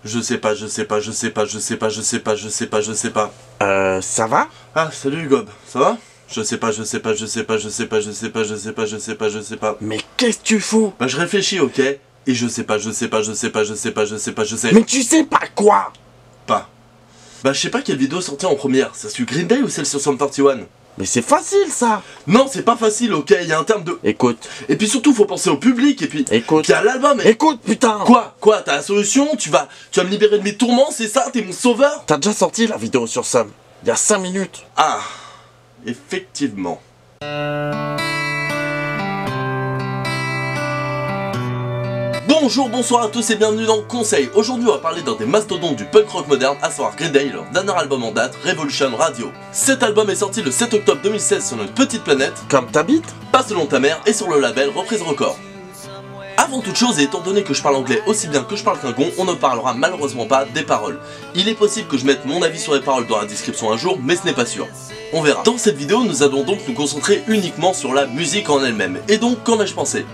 Je sais pas. Ça va? Ah, salut Gob, ça va? Je sais pas. Mais qu'est-ce que tu fous? Bah je réfléchis, ok? Et je sais. Mais tu sais pas quoi? Pas. Bah je sais pas quelle vidéo sortir en première, c'est sur Green Day ou celle sur Sum 41? Mais c'est facile ça! Non, c'est pas facile, ok? Il y a un terme de... Écoute, Et puis surtout, faut penser au public, et puis... écoute, il y a l'album, et... écoute putain! Quoi? T'as la solution? Tu vas me libérer de mes tourments, c'est ça? T'es mon sauveur? T'as déjà sorti la vidéo sur Sam, il y a 5 minutes. Ah, effectivement. Bonjour, bonsoir à tous et bienvenue dans Conseil. Aujourd'hui on va parler d'un des mastodontes du punk rock moderne, à savoir Green Day, leur dernier album en date, Revolution Radio. Cet album est sorti le 7 octobre 2016 sur notre petite planète, Comme t'habites? pas selon ta mère, et sur le label Reprise Record. Avant toute chose, et étant donné que je parle anglais aussi bien que je parle Klingon, on ne parlera malheureusement pas des paroles. Il est possible que je mette mon avis sur les paroles dans la description un jour, mais ce n'est pas sûr. On verra. Dans cette vidéo, nous allons donc nous concentrer uniquement sur la musique en elle-même. Et donc, qu'en ai-je pensé ?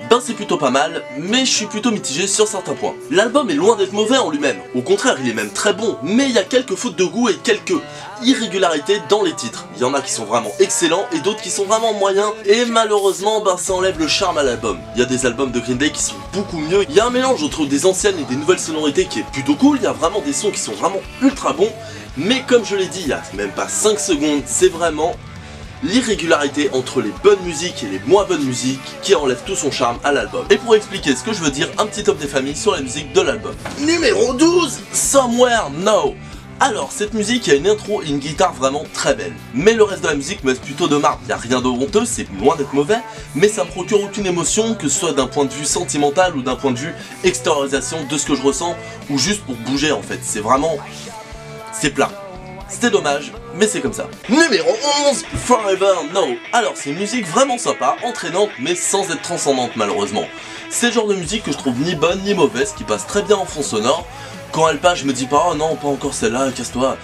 Ben c'est plutôt pas mal, mais je suis plutôt mitigé sur certains points. L'album est loin d'être mauvais en lui-même, au contraire il est même très bon, mais il y a quelques fautes de goût et quelques irrégularités dans les titres. Il y en a qui sont vraiment excellents et d'autres qui sont vraiment moyens, et malheureusement ben ça enlève le charme à l'album. Il y a des albums de Green Day qui sont beaucoup mieux, il y a un mélange entre des anciennes et des nouvelles sonorités qui est plutôt cool, il y a vraiment des sons qui sont vraiment ultra bons, mais comme je l'ai dit il y a même pas 5 secondes, c'est vraiment... l'irrégularité entre les bonnes musiques et les moins bonnes musiques qui enlève tout son charme à l'album. Et pour expliquer ce que je veux dire, un petit top des familles sur la musique de l'album. Numéro 12, Somewhere Now. Alors, cette musique a une intro et une guitare vraiment très belle. Mais le reste de la musique me laisse plutôt de marbre. Il n'y a rien de honteux, c'est loin d'être mauvais, mais ça me procure aucune émotion, que ce soit d'un point de vue sentimental ou d'un point de vue extériorisation de ce que je ressens, ou juste pour bouger en fait. C'est vraiment... c'est plat. C'était dommage, mais c'est comme ça. Numéro 11, Forever No. Alors c'est une musique vraiment sympa, entraînante, mais sans être transcendante malheureusement. C'est le genre de musique que je trouve ni bonne ni mauvaise, qui passe très bien en fond sonore. Quand elle passe, je me dis pas, oh non, pas encore celle-là, casse-toi.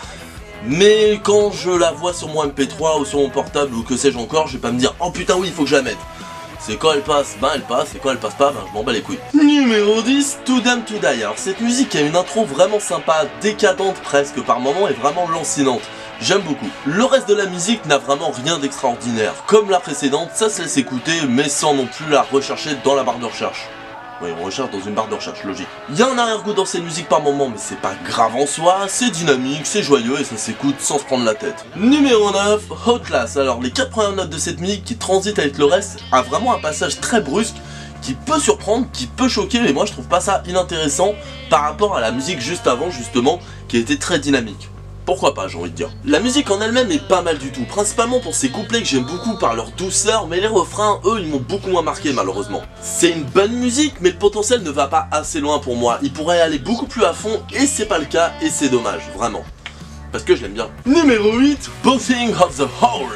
Mais quand je la vois sur mon MP3 ou sur mon portable ou que sais-je encore, je vais pas me dire, oh putain oui, il faut que je la mette. C'est quand elle passe, ben elle passe, et quand elle passe pas, ben je m'en bats les couilles. Numéro 10, Too Damned to Die. Alors cette musique a une intro vraiment sympa, décadente presque par moments et vraiment lancinante. J'aime beaucoup. Le reste de la musique n'a vraiment rien d'extraordinaire. Comme la précédente, ça se laisse écouter, mais sans non plus la rechercher dans la barre de recherche. Oui, on recherche dans une barre de recherche, logique. Il y a un arrière-goût dans ces musiques par moment, mais c'est pas grave en soi, c'est dynamique, c'est joyeux et ça s'écoute sans se prendre la tête. Numéro 9, Hot Class. Alors les 4 premières notes de cette musique qui transite avec le reste a vraiment un passage très brusque qui peut surprendre, qui peut choquer, mais moi je trouve pas ça inintéressant par rapport à la musique juste avant justement, qui était très dynamique. Pourquoi pas, j'ai envie de dire. La musique en elle-même est pas mal du tout, principalement pour ses couplets que j'aime beaucoup par leur douceur, mais les refrains, eux, ils m'ont beaucoup moins marqué malheureusement. C'est une bonne musique, mais le potentiel ne va pas assez loin pour moi. Il pourrait aller beaucoup plus à fond, et c'est pas le cas, et c'est dommage, vraiment. Parce que je l'aime bien. Numéro 8, Bothing of the Whole.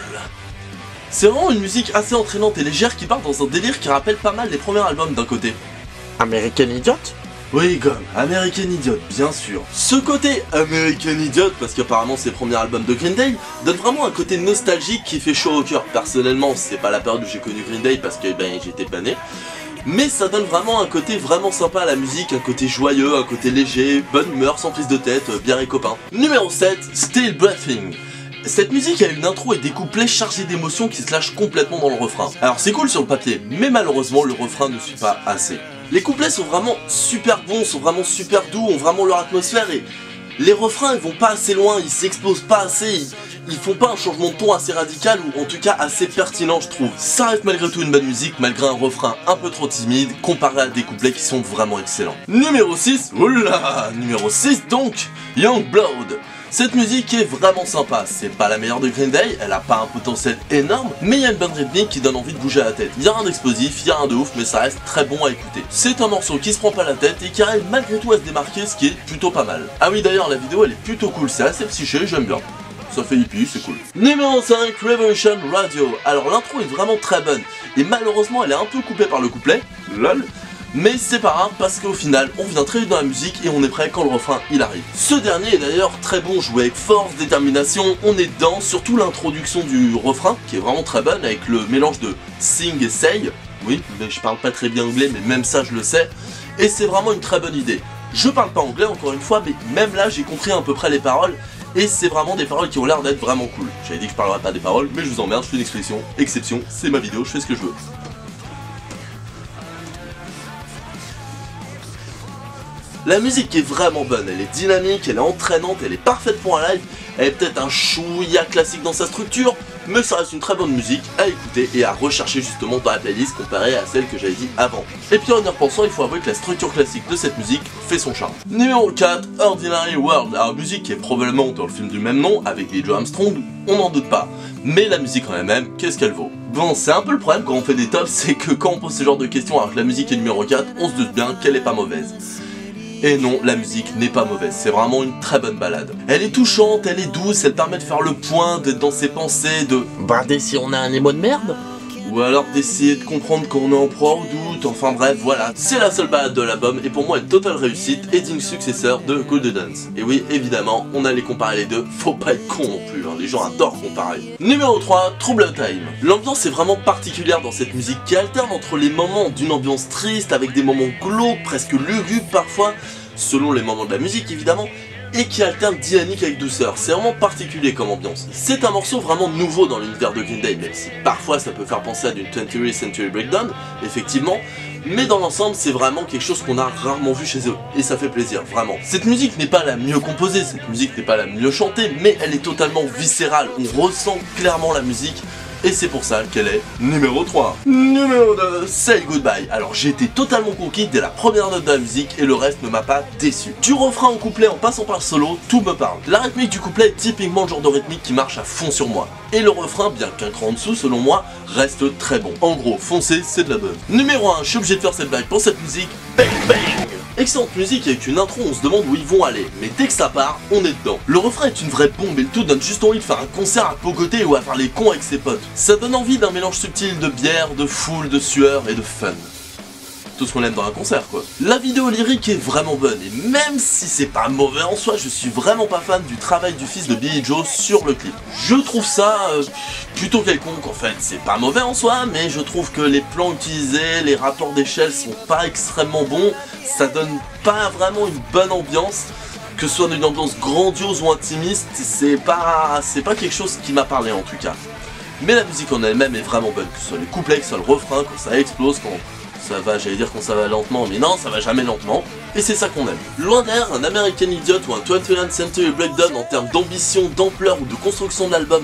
C'est vraiment une musique assez entraînante et légère qui part dans un délire qui rappelle pas mal les premiers albums d'un côté. American Idiot? Oui, comme American Idiot, bien sûr. Ce côté American Idiot, parce qu'apparemment c'est le premier album de Green Day, donne vraiment un côté nostalgique qui fait chaud au cœur. Personnellement, c'est pas la période où j'ai connu Green Day parce que j'étais pas né. Mais ça donne vraiment un côté vraiment sympa à la musique, un côté joyeux, un côté léger, bonne humeur, sans prise de tête, bien les copains. Numéro 7, Still Breathing. Cette musique a une intro et des couplets chargés d'émotions qui se lâchent complètement dans le refrain. Alors c'est cool sur le papier, mais malheureusement le refrain ne suit pas assez. Les couplets sont vraiment super bons, sont vraiment super doux, ont vraiment leur atmosphère et les refrains ils vont pas assez loin, ils s'explosent pas assez, ils font pas un changement de ton assez radical ou en tout cas assez pertinent je trouve. Ça reste malgré tout une bonne musique malgré un refrain un peu trop timide comparé à des couplets qui sont vraiment excellents. Numéro 6, oula, numéro 6 donc, Youngblood. Cette musique est vraiment sympa, c'est pas la meilleure de Green Day, elle a pas un potentiel énorme, mais il y a une bonne rythmique qui donne envie de bouger la tête. Il y a rien d'explosif, il y a rien de ouf, mais ça reste très bon à écouter. C'est un morceau qui se prend pas la tête et qui arrive malgré tout à se démarquer, ce qui est plutôt pas mal. Ah oui d'ailleurs la vidéo elle est plutôt cool, c'est assez psyché, j'aime bien. Ça fait hippie, c'est cool. Numéro 5, Revolution Radio. Alors l'intro est vraiment très bonne, et malheureusement elle est un peu coupée par le couplet, lol. Mais c'est pas grave parce qu'au final on vient très vite dans la musique et on est prêt quand le refrain il arrive. Ce dernier est d'ailleurs très bon, joué avec force, détermination, on est dedans, surtout l'introduction du refrain qui est vraiment très bonne avec le mélange de sing et say. Oui, mais je parle pas très bien anglais mais même ça je le sais. Et c'est vraiment une très bonne idée. Je parle pas anglais encore une fois, mais même là j'ai compris à peu près les paroles. Et c'est vraiment des paroles qui ont l'air d'être vraiment cool. J'avais dit que je parlerais pas des paroles, mais je vous emmerde, je fais une exception, c'est ma vidéo, je fais ce que je veux. La musique est vraiment bonne, elle est dynamique, elle est entraînante, elle est parfaite pour un live, elle est peut-être un chouïa classique dans sa structure, mais ça reste une très bonne musique à écouter et à rechercher justement dans la playlist comparée à celle que j'avais dit avant. Et puis en y repensant, il faut avouer que la structure classique de cette musique fait son charme. Numéro 4, Ordinary World. Alors musique qui est probablement dans le film du même nom, avec les Joe Armstrong, on n'en doute pas. Mais la musique en elle-même, qu'est-ce qu'elle vaut? Bon, c'est un peu le problème quand on fait des tops, c'est que quand on pose ce genre de questions alors que la musique est numéro 4, on se doute bien qu'elle est pas mauvaise. Et non, la musique n'est pas mauvaise, c'est vraiment une très bonne balade. Elle est touchante, elle est douce, elle permet de faire le point, d'être dans ses pensées, de brader si on a un émo de merde. Ou alors d'essayer de comprendre quand on est en proie au doute, enfin bref, voilà. C'est la seule balade de l'album et pour moi une totale réussite et digne successeur de Golden Dance. Et oui, évidemment, on allait comparer les deux, faut pas être con non plus, hein. Les gens adorent comparer. Numéro 3, Troubled Time. L'ambiance est vraiment particulière dans cette musique qui alterne entre les moments d'une ambiance triste avec des moments glauques, presque lugubres parfois, selon les moments de la musique évidemment, et qui alterne dynamique avec douceur. C'est vraiment particulier comme ambiance. C'est un morceau vraiment nouveau dans l'univers de Green Day, même si parfois ça peut faire penser à d'une 20th Century Breakdown, effectivement, mais dans l'ensemble c'est vraiment quelque chose qu'on a rarement vu chez eux, et ça fait plaisir, vraiment. Cette musique n'est pas la mieux composée, cette musique n'est pas la mieux chantée, mais elle est totalement viscérale, on ressent clairement la musique, et c'est pour ça qu'elle est numéro 3. Numéro 2, Say Goodbye. Alors j'ai été totalement conquis dès la première note de la musique et le reste ne m'a pas déçu. Du refrain au couplet en passant par le solo, tout me parle. La rythmique du couplet est typiquement le genre de rythmique qui marche à fond sur moi. Et le refrain, bien qu'un cran en dessous selon moi, reste très bon. En gros, foncez, c'est de la bonne. Numéro 1, je suis obligé de faire cette blague pour cette musique. Bang bang. Excellente musique avec une intro, on se demande où ils vont aller, mais dès que ça part, on est dedans. Le refrain est une vraie bombe et le tout donne juste envie de faire un concert à pogoter ou à faire les cons avec ses potes. Ça donne envie d'un mélange subtil de bière, de foule, de sueur et de fun. Tout ce qu'on aime dans un concert quoi. La vidéo lyrique est vraiment bonne et même si c'est pas mauvais en soi, je suis vraiment pas fan du travail du fils de Billie Joe sur le clip. Je trouve ça plutôt quelconque en fait, c'est pas mauvais en soi, mais je trouve que les plans utilisés, les rapports d'échelle sont pas extrêmement bons, ça donne pas vraiment une bonne ambiance. Que ce soit une ambiance grandiose ou intimiste, c'est pas quelque chose qui m'a parlé en tout cas. Mais la musique en elle-même est vraiment bonne, que ce soit les couplets, que ce soit le refrain, quand ça explose, quand ça va, j'allais dire quand ça va lentement, mais non, ça va jamais lentement, et c'est ça qu'on aime. Loin derrière un American Idiot ou un 20th Century Breakdown en termes d'ambition, d'ampleur ou de construction de l'album,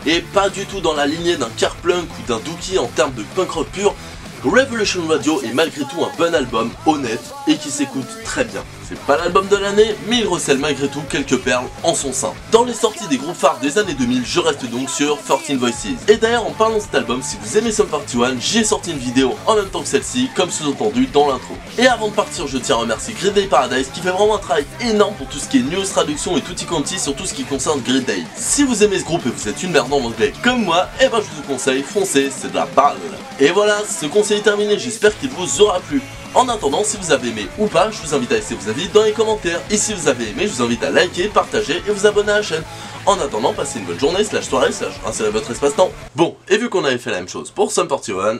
et pas du tout dans la lignée d'un Carplunk ou d'un Dookie en termes de punk rock pur, Revolution Radio est malgré tout un bon album, honnête, et qui s'écoute très bien. C'est pas l'album de l'année, mais il recèle malgré tout quelques perles en son sein. Dans les sorties des groupes phares des années 2000, je reste donc sur 14 Voices. Et d'ailleurs, en parlant de cet album, si vous aimez Sum 41, j'ai sorti une vidéo en même temps que celle-ci, comme sous-entendu dans l'intro. Et avant de partir, je tiens à remercier Green Day Paradise qui fait vraiment un travail énorme pour tout ce qui est news, traduction et tutti quanti sur tout ce qui concerne Green Day. Si vous aimez ce groupe et vous êtes une merde en anglais comme moi, et ben je vous conseille, foncez, c'est de la balle. Et voilà, ce conseil est terminé, j'espère qu'il vous aura plu. En attendant, si vous avez aimé ou pas, je vous invite à laisser vos avis dans les commentaires. Et si vous avez aimé, je vous invite à liker, partager et vous abonner à la chaîne. En attendant, passez une bonne journée, soirée, insérez votre espace-temps. Bon, et vu qu'on avait fait la même chose pour Sum 41,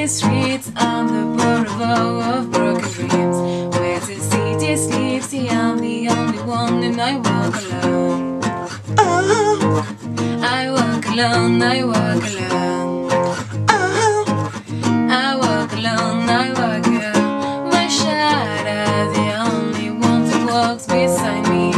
streets on the boulevard of broken dreams, where the city sleeps. See, I'm the only one, and I walk alone. I walk alone, I walk alone. I walk alone, I walk alone. My shadow, the only one that walks beside me.